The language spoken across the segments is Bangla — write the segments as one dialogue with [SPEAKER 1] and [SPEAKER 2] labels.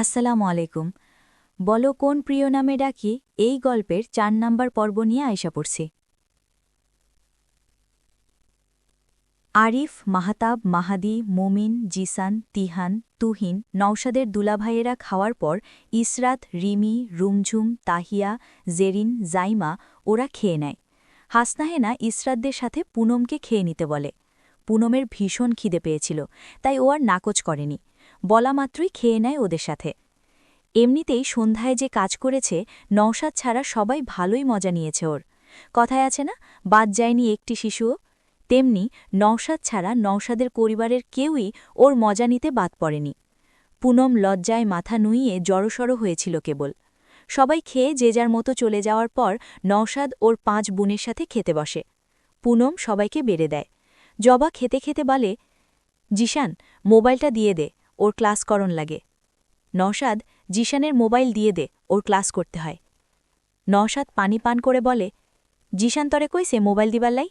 [SPEAKER 1] আসসালামু আলাইকুম। বলো কোন প্রিয় নামে ডাকি এই গল্পের ৪ নাম্বার পর্ব নিয়ে আইসা পড়ছি। আরিফ, মাহাতাব, মাহাদি, মুমিন, জিসান, তিহান, তুহিন, নওশাদের দুলাভাইয়েরা খাওয়ার পর ইসরাত, রিমি, রুমঝুম, তাহিয়া, জেরিন, জাইমা ওরা খেয়ে নেয়। হাসনাহেনা ইসরাতদের সাথে পুনমকে খেয়ে নিতে বলে। পুনমের ভীষণ খিদে পেয়েছিল, তাই ও আর নাকচ করেনি, বলা মাত্রই খেয়ে নেয় ওদের সাথে। এমনিতেই সন্ধ্যায় যে কাজ করেছে নওশাদ ছাড়া সবাই ভালোই মজা নিয়েছে ওর। কথায় আছে না, বাদ যায়নি একটি শিশুও, তেমনি নওশাদ ছাড়া নওশাদের পরিবারের কেউই ওর মজা নিতে বাদ পড়েনি। পুনম লজ্জায় মাথা নুইয়ে জড়সড় হয়েছিল কেবল। সবাই খেয়ে যে যার মতো চলে যাওয়ার পর নওশাদ ওর ৫ বোনের সাথে খেতে বসে। পুনম সবাইকে বেড়ে দেয়। জবা খেতে খেতে বলে, জিশান, মোবাইলটা দিয়ে দে, ওর ক্লাস করণ লাগে। নওশাদ, জিশানের মোবাইল দিয়ে দে, ওর ক্লাস করতে হয়। নওশাদ পানি পান করে বলে, জিশান তরে কইছে মোবাইল দিবার লাই?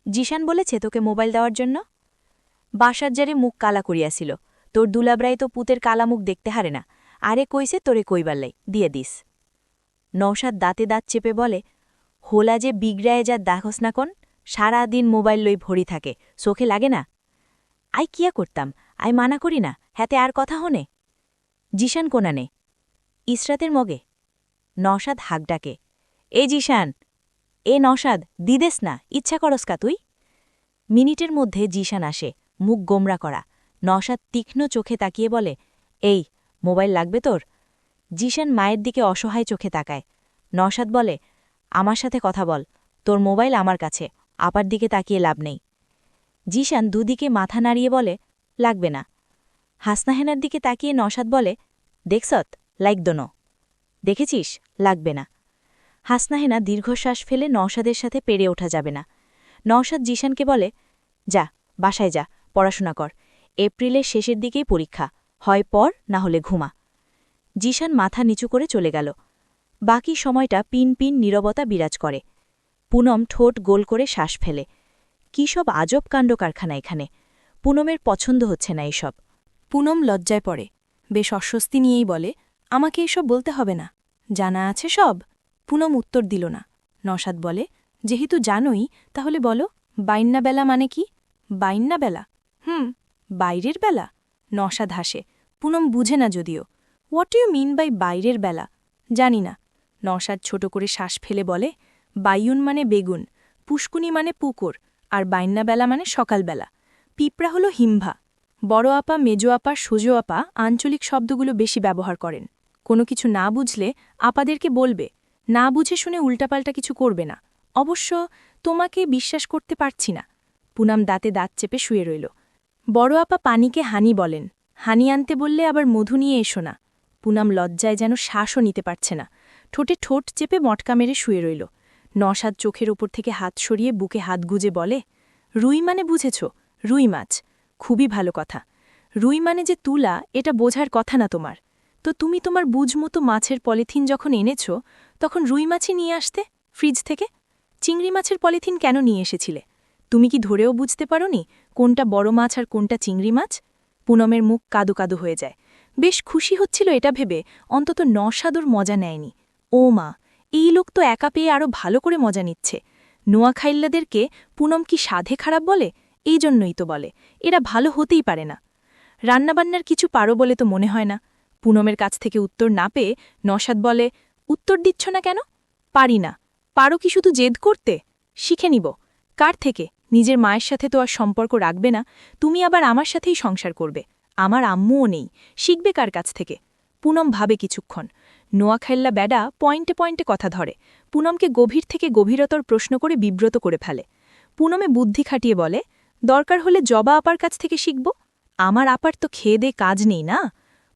[SPEAKER 1] জিশান বলেছে তোকে মোবাইল দেওয়ার জন্য? বাসার যারে মুখ কালা করিয়াছিল, তোর দুলাবরাই তো পুতের কালা মুখ দেখতে হারে না, আরে কইছে তোরে কইবার লাই, দিয়ে দিস। নওশাদ দাঁতে দাঁত চেপে বলে, হোলা যে বিগড়ায় যা দেখস না কোন, সারা দিন মোবাইল লই ভরি থাকে, চোখে লাগে না? আই কিয়া করতাম, আই মানা করি না, হ্যাতে আর কথা হনে। জিশান কোনানে? ইসরাতের মগে। নওশাদ হাক ডাকে, এ জিশান, এ নওশাদ, দিদেস না, ইচ্ছা করসকা তুই? মিনিটের মধ্যে জিশান আসে, মুখ গোমরা করা। নওশাদ তীক্ষ্ণ চোখে তাকিয়ে বলে, এই, মোবাইল লাগবে তোর? জিশান মায়ের দিকে অসহায় চোখে তাকায়। নওশাদ বলে, আমার সাথে কথা বল, তোর মোবাইল আমার কাছে, আপার দিকে তাকিয়ে লাভ নেই। জিশান দুদিকে মাথা নাড়িয়ে বলে, লাগবে না। হাসনাহেনার দিকে তাকিয়ে নওশাদ বলে, দেখছত, লাইক দোনো। দেখেছিস, লাগবে না। হাসনাহেনা দীর্ঘশ্বাস ফেলে নওশাদের সাথে পেরে ওঠা যাবে না। নওশাদ জিশানকে বলে, যা, বাসায় যা, পড়াশোনা কর, এপ্রিলের শেষের দিকেই পরীক্ষা, হয় পড় না হলে ঘুমা। জিশান মাথা নিচু করে চলে গেল। বাকি সময়টা পিন পিন নীরবতা বিরাজ করে। পুনম ঠোঁট গোল করে শ্বাস ফেলে। কি সব আজব কাণ্ড কারখানা এখানে, পুনমের পছন্দ হচ্ছে না এসব।
[SPEAKER 2] পুনম লজ্জায় পড়ে, বেশ অস্বস্তি নিয়েই বলে, আমাকে এসব বলতে হবে না, জানা আছে সব। পুনম উত্তর দিল না। নওশাদ বলে, যেহেতু জানোই তাহলে বলো, বাইন্না বেলা মানে কি? বাইন্না বেলা? বাইরের বেলা। নওশাদ হাসে। পুনম বুঝে না যদিও। হোয়াট ইউ মিন বাই বাইরের বেলা? জানি না। নওশাদ ছোট করে শ্বাস ফেলে বলে, বাইউন মানে বেগুন, পুষ্কুনি মানে পুকুর, আর বাইন্না বেলা মানে সকালবেলা। পিঁপড়া হলো হিমভা। বড় আপা, মেজো আপা, সোজো আপা আঞ্চলিক শব্দগুলো বেশি ব্যবহার করেন। কোনো কিছু না বুঝলে আপাদেরকে বলবে, না বুঝে শুনে উল্টাপাল্টা কিছু করবে না। অবশ্য তোমাকে বিশ্বাস করতে পারছি না। পুনম দাঁতে দাঁত চেপে শুয়ে রইল। বড় আপা পানিকে হানি বলেন, হানি আনতে বললে আবার মধু নিয়ে এসো না। পুনম লজ্জায় যেন শ্বাসও নিতে পারছে না, ঠোঁটে ঠোঁট চেপে মটকা মেরে শুয়ে রইল। নওশাদ চোখের ওপর থেকে হাত সরিয়ে বুকে হাত গুজে বলে, রুই মানে বুঝেছ, রুই মাছ। খুবই ভালো কথা। রুই মানে যে তুলা, এটা বোঝার কথা না তোমার। তো তুমি তোমার বুঝমতো মাছের পলিথিন যখন এনেছ, তখন রুই মাছই নিয়ে আসতে ফ্রিজ থেকে। চিংড়ি মাছের পলিথিন কেন নিয়ে এসেছিলে? তুমি কি ধরেও বুঝতে পারোনি কোনটা বড় মাছ আর কোনটা চিংড়ি মাছ? পুনমের মুখ কাদু কাদু হয়ে যায়। বেশ খুশি হচ্ছিল এটা ভেবে, অন্তত নওশাদর মজা নেয়নি। ও মা, এই লোক তো একা পেয়ে আরও ভালো করে মজা নিচ্ছে। নোয়াখাইল্লাদেরকে পুনম কি সাধে খারাপ বলে? এই জন্যই তো বলে, এরা ভালো হতেই পারে না। রান্নাবান্নার কিছু পারো বলে তো মনে হয় না। পুনমের কাছ থেকে উত্তর না পেয়ে নওশাদ বলে, উত্তর দিচ্ছ না কেন? পারি না। পারো কি শুধু জেদ করতে? শিখে নিব। কার থেকে? নিজের মায়ের সাথে তো আর সম্পর্ক রাখবে না, তুমি আবার আমার সাথেই সংসার করবে। আমার আম্মুও নেই, শিখবে কার কাছ থেকে? পুনম ভাবে কিছুক্ষণ। নোয়াখাইল্লা ব্যাডা পয়েন্টে পয়েন্টে কথা ধরে, পুনমকে গভীর থেকে গভীরতর প্রশ্ন করে বিব্রত করে ফেলে। পুনমে বুদ্ধি খাটিয়ে বলে, দরকার হলে জবা আপার কাছ থেকে শিখব। আমার আপার তো খেয়ে দে কাজ নেই না।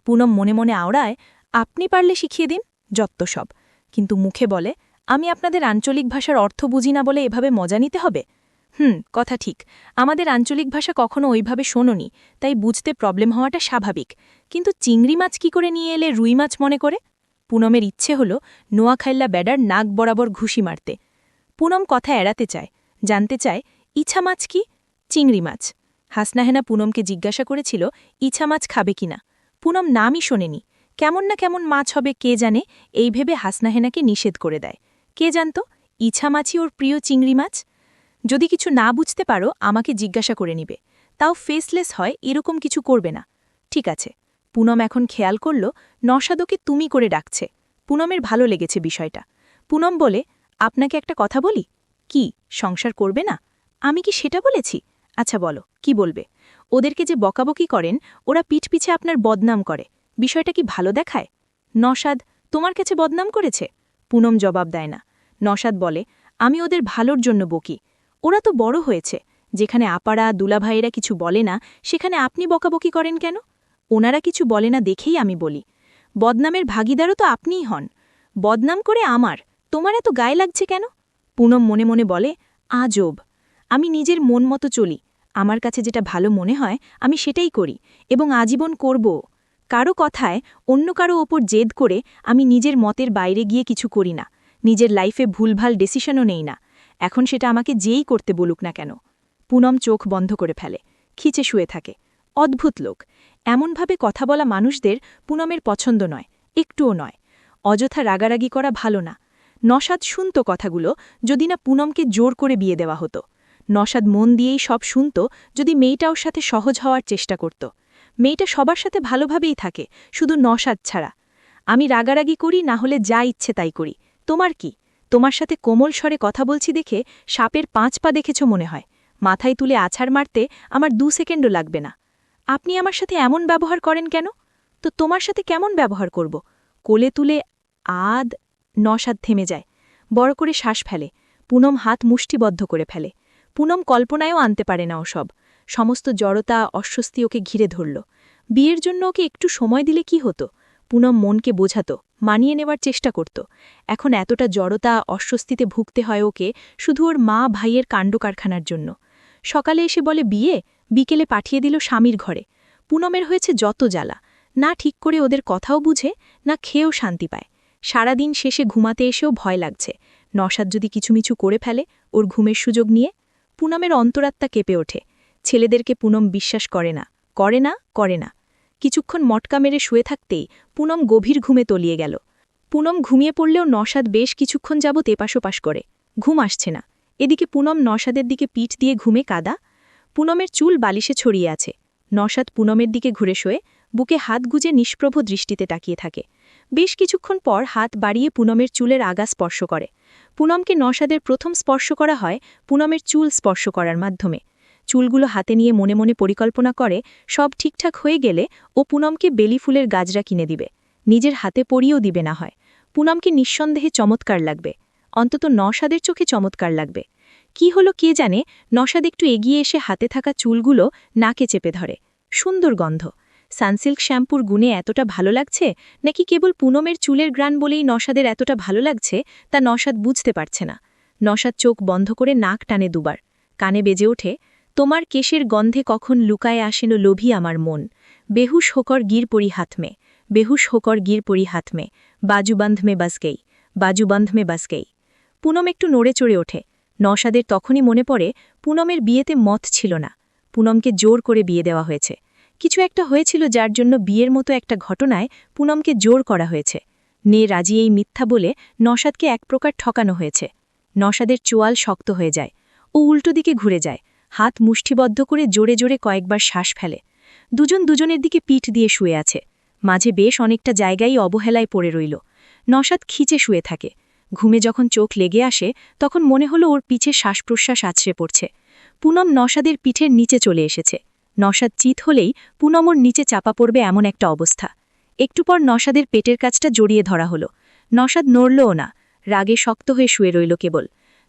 [SPEAKER 2] পুনম মনে মনে আওড়ায়, আপনি পারলে শিখিয়ে দিন, যত্ত সব। কিন্তু মুখে বলে, আমি আপনাদের আঞ্চলিক ভাষার অর্থ বুঝি না বলে এভাবে মজা নিতে হবে? কথা ঠিক, আমাদের আঞ্চলিক ভাষা কখনো ওইভাবে শোনোনি, তাই বুঝতে প্রবলেম হওয়াটা স্বাভাবিক। কিন্তু চিংড়ি মাছ কি করে নিয়ে এলে রুই মাছ মনে করে? পুনমের ইচ্ছে হল নোয়াখাইল্লা ব্যাডার নাক বরাবর ঘুষি মারতে। পুনম কথা এড়াতে চায়, জানতে চায়, ইছা মাছ কি? চিংড়ি মাছ। হাসনাহেনা পুনমকে জিজ্ঞাসা করেছিল, ইছা মাছ খাবে কিনা। পুনম নামই শোনেনি, কেমন না কেমন মাছ হবে কে জানে, এই ভেবে হাসনাহেনাকে নিষেধ করে দেয়। কে জানত ইছা মাছি ওর প্রিয় চিংড়ি মাছ? যদি কিছু না বুঝতে পারো আমাকে জিজ্ঞাসা করে নিবে, তাও ফেসলেস হয় এরকম কিছু করবে না। ঠিক আছে। পুনম এখন খেয়াল করল নওশাদকে তুমি করে ডাকছে। পুনমের ভালো লেগেছে বিষয়টা। পুনম বলে, আপনাকে একটা কথা বলি। কি, সংসার করবে না? আমি কি সেটা বলেছি? আচ্ছা বলো, কি বলবে? ওদেরকে যে বকাবকি করেন, ওরা পিঠ পিছে আপনার বদনাম করে, বিষয়টা কি ভালো দেখায়? নওশাদ, তোমার কাছে বদনাম করেছে? পুনম জবাব দেয় না। নওশাদ বলে, আমি ওদের ভালোর জন্য বকি। ওরা তো বড় হয়েছে, যেখানে আপারা দুলাভাইয়েরা কিছু বলে না সেখানে আপনি বকাবকি করেন কেন? ওনারা কিছু বলে না দেখেই আমি বলি। বদনামের ভাগিদারও তো আপনিই হন। বদনাম করে আমার, তোমার এত গায়ে লাগছে কেন? পুনম মনে মনে বলে, আজব। আমি নিজের মন মতো চলি, আমার কাছে যেটা ভালো মনে হয় আমি সেটাই করি, এবং আজীবন করব। কারো কথায় অন্য কারো ওপর জেদ করে আমি নিজের মতের বাইরে গিয়ে কিছু করি না, নিজের লাইফে ভুলভাল ডিসিশনও নেই না, এখন সেটা আমাকে যেই করতে বলুক না কেন। পুনম চোখ বন্ধ করে ফেলে, খিচে শুয়ে থাকে। অদ্ভুত লোক, এমনভাবে কথা বলা মানুষদের পুনমের পছন্দ নয়, একটুও নয়। অযথা রাগারাগি করা ভালো না। নওশাদ শুনত কথাগুলো, যদি না পুনমকে জোর করে বিয়ে দেওয়া হতো। নওশাদ মন দিয়েই সব শুনত, যদি মেয়েটা ওর সাথে সহজ হওয়ার চেষ্টা করত। মেয়েটা সবার সাথে ভালোভাবেই থাকে, শুধু নওশাদ ছাড়া। আমি রাগারাগি করি, না হলে যা ইচ্ছে তাই করি, তোমার কি? তোমার সাথে কোমল স্বরে কথা বলছি দেখে সাপের 5 পা দেখেছ মনে হয়। মাথায় তুলে আছাড় মারতে আমার 2 সেকেন্ডও লাগবে না। আপনি আমার সাথে এমন ব্যবহার করেন কেন? তো তোমার সাথে কেমন ব্যবহার করব? কোলে তুলে নওশাদ থেমে যায়, বড় করে শ্বাস ফেলে। পুনম হাত মুষ্টিবদ্ধ করে ফেলে। পুনম কল্পনায়ও আনতে পারে না ওসব। সমস্ত জড়তা অস্বস্তি ওকে ঘিরে ধরল। বিয়ের জন্য ওকে একটু সময় দিলে কি হতো? পুনম মনকে বোঝাত, মানিয়ে নেওয়ার চেষ্টা করত। এখন এতটা জড়তা অস্বস্তিতে ভুগতে হয় ওকে শুধু ওর মা ভাইয়ের কাণ্ডকারখানার জন্য। সকালে এসে বলে বিয়ে, বিকেলে পাঠিয়ে দিল স্বামীর ঘরে। পুনমের হয়েছে যত জ্বালা, না ঠিক করে ওদের কথাও বুঝে, না খেয়েও শান্তি পায়। সারাদিন শেষে ঘুমাতে এসেও ভয় লাগছে, নওশাদ যদি কিছুমিছু করে ফেলে ওর ঘুমের সুযোগ নিয়ে। পুনমের অন্তরাত্মা কেঁপে ওঠে। ছেলেদেরকে পুনম বিশ্বাস করে না, করে না, করে না। কিছুক্ষণ মটকা মেরে শুয়ে থাকতেই পুনম গভীর ঘুমে তলিয়ে গেল। পুনম ঘুমিয়ে পড়লেও নওশাদ বেশ কিছুক্ষণ যাবৎ এপাশোপাশ করে, ঘুম আসছে না। এদিকে পুনম নওশাদের দিকে পিঠ দিয়ে ঘুমে কাদা। পুনমের চুল বালিশে ছড়িয়ে আছে। নওশাদ পুনমের দিকে ঘুরে শোয়ে, বুকে হাত গুজে নিষ্প্রভ দৃষ্টিতে তাকিয়ে থাকে। বেশ কিছুক্ষণ পর হাত বাড়িয়ে পুনমের চুলের আগা স্পর্শ করে। পুনমকে নওশাদের প্রথম স্পর্শ করা হয় পুনমের চুল স্পর্শ করার মাধ্যমে। চুলগুলো হাতে নিয়ে মনে মনে পরিকল্পনা করে সব ঠিকঠাক হয়ে গেলে ও পুনমকে বেলি ফুলের গাজরা কিনে দিবে, নিজের হাতে পরিয়েও দিবে না হয়। পুনমকে নিঃসন্দেহে চমৎকার লাগবে, অন্তত নওশাদের চোখে চমৎকার লাগবে। কি হলো কে জানে, নওশাদ একটু এগিয়ে এসে হাতে থাকা চুলগুলো নাকে চেপে ধরে। সুন্দর গন্ধ। সানসিল্ক শ্যাম্পুর গুণে এতটা ভালো লাগছে, নাকি কেবল পুনমের চুলের গ্রান বলেই নওশাদের এতটা ভালো লাগছে তা নওশাদ বুঝতে পারছে না। নওশাদ চোখ বন্ধ করে নাক টানে দুবার। কানে বেজে ওঠে, তোমার কেশের গন্ধে কখন লুকায় আসেন লোভী আমার মন। বেহুশ হোকর গির পরি হাত মে, বেহুশ হোকর গির পরি হাত মে, বাজুবন্ধ মে বাস গেই, বাজুবন্ধ মে বাস গেই। পুনম একটু নড়ে চড়ে ওঠে। নওশাদের তখনই মনে পড়ে পুনমের বিয়েতে মত ছিল না, পুনমকে জোর করে বিয়ে দেওয়া হয়েছে। কিছু একটা হয়েছিল যার জন্য বিয়ের মতো একটা ঘটনায় পুনমকে জোর করা হয়েছে। নে রাজি এই মিথ্যা বলে নওশাদকে এক প্রকার ঠকানো হয়েছে। নওশাদের চোয়াল শক্ত হয়ে যায়, ও উল্টো দিকে ঘুরে যায়, হাত মুষ্টিবদ্ধ করে জোরে জোরে কয়েকবার শ্বাস ফেলে। দুজন দুজনের দিকে পিঠ দিয়ে শুয়ে আছে, মাঝে বেশ অনেকটা জায়গায় অবহেলায় পড়ে রইল। নওশাদ খিচে শুয়ে থাকে। ঘুমে যখন চোখ লেগে আসে তখন মনে হলো ওর পিছে শ্বাসপ্রশ্বাস আছড়ে পড়ছে। পুনম নওশাদের পিঠের নিচে চলে এসেছে। নওশাদ চিত হলেই পুনম ওর নিচে চাপা পড়বে এমন একটা অবস্থা। একটু পর নওশাদের পেটের কাছটা জড়িয়ে ধরা হলো। নওশাদ নড়লও না, রাগে শক্ত হয়ে শুয়ে রইল কেবল।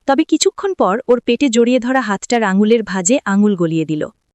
[SPEAKER 2] তবে কিছুক্ষণ পর ওর পেটে জড়িয়ে ধরা হাতটার আঙুলের ভাঁজে আঙুল গলিয়ে দিল।